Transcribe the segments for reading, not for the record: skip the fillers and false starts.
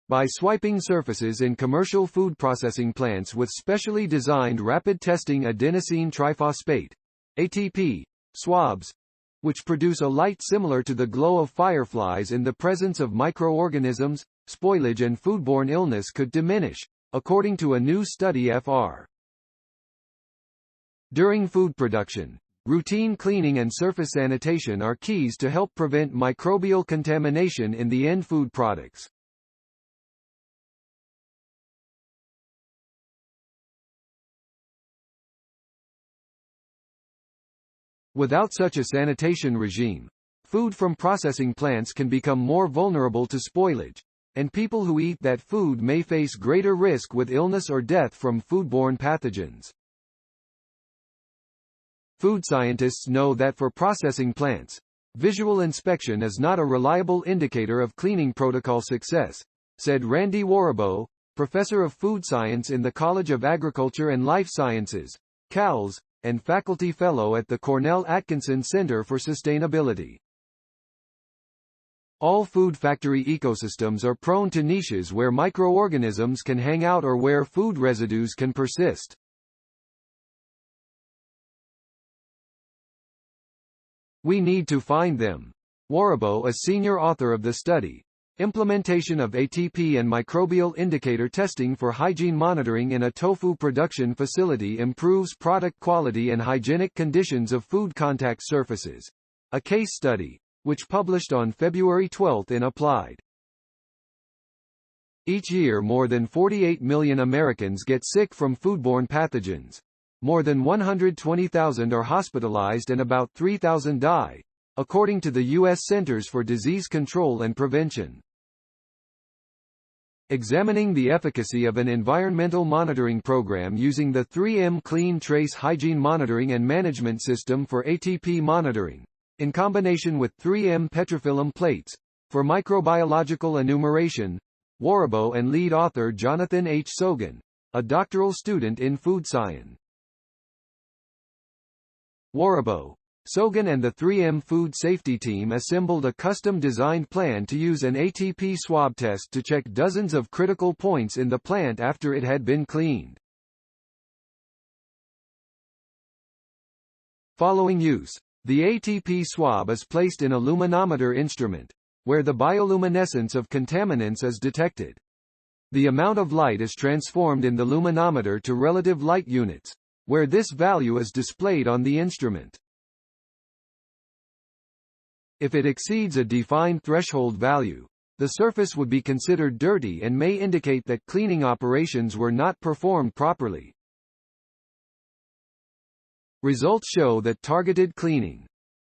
by swiping surfaces in commercial food processing plants with specially designed rapid testing adenosine triphosphate (ATP) swabs, which produce a light similar to the glow of fireflies in the presence of microorganisms. Spoilage and foodborne illness could diminish, according to a new study. During food production, routine cleaning and surface sanitation are keys to help prevent microbial contamination in the end food products. Without such a sanitation regime, food from processing plants can become more vulnerable to spoilage, and people who eat that food may face greater risk with illness or death from foodborne pathogens. Food scientists know that for processing plants, visual inspection is not a reliable indicator of cleaning protocol success, said Randy Warabo, professor of food science in the College of Agriculture and Life Sciences, CALS, and faculty fellow at the Cornell Atkinson Center for Sustainability. All food factory ecosystems are prone to niches where microorganisms can hang out or where food residues can persist. We need to find them. Warabo, a senior author of the study, Implementation of ATP and Microbial Indicator Testing for Hygiene Monitoring in a Tofu Production Facility Improves Product Quality and Hygienic Conditions of Food Contact Surfaces, a case study, which published on February 12 in Applied. Each year more than 48 million Americans get sick from foodborne pathogens. More than 120,000 are hospitalized and about 3,000 die, according to the U.S. Centers for Disease Control and Prevention. Examining the efficacy of an environmental monitoring program using the 3M Clean Trace Hygiene Monitoring and Management System for ATP monitoring, in combination with 3M Petrofilm plates, for microbiological enumeration, Warabo and lead author Jonathan H. Sogan, a doctoral student in food science. Warabo, Sogan and the 3M Food Safety Team assembled a custom-designed plan to use an ATP swab test to check dozens of critical points in the plant after it had been cleaned. Following use, the ATP swab is placed in a luminometer instrument, where the bioluminescence of contaminants is detected. The amount of light is transformed in the luminometer to relative light units, where this value is displayed on the instrument. If it exceeds a defined threshold value, the surface would be considered dirty and may indicate that cleaning operations were not performed properly. Results show that targeted cleaning,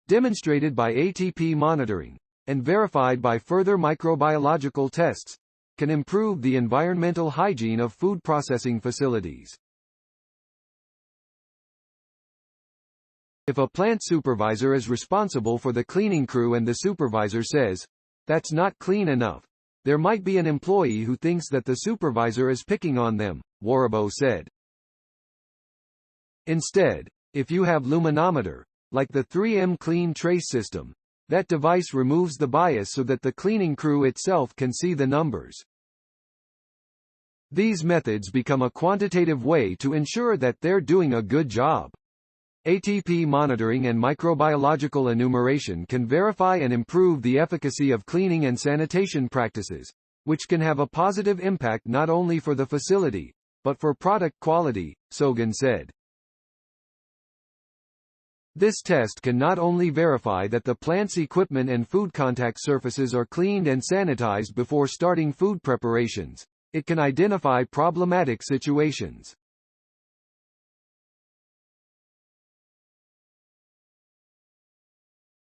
demonstrated by ATP monitoring, and verified by further microbiological tests, can improve the environmental hygiene of food processing facilities. If a plant supervisor is responsible for the cleaning crew and the supervisor says, "That's not clean enough," there might be an employee who thinks that the supervisor is picking on them, Warabo said. Instead, if you have luminometer, like the 3M Clean Trace system, that device removes the bias so that the cleaning crew itself can see the numbers. These methods become a quantitative way to ensure that they're doing a good job. ATP monitoring and microbiological enumeration can verify and improve the efficacy of cleaning and sanitation practices, which can have a positive impact not only for the facility, but for product quality, Sogan said. This test can not only verify that the plant's equipment and food contact surfaces are cleaned and sanitized before starting food preparations, it can identify problematic situations.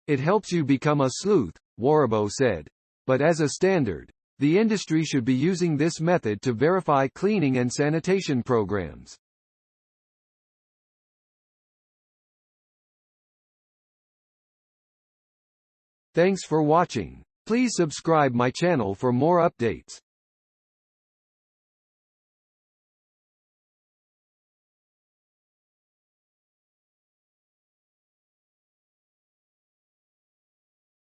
It helps you become a sleuth, Warabo said. But as a standard, the industry should be using this method to verify cleaning and sanitation programs. Thanks for watching. Please subscribe my channel for more updates.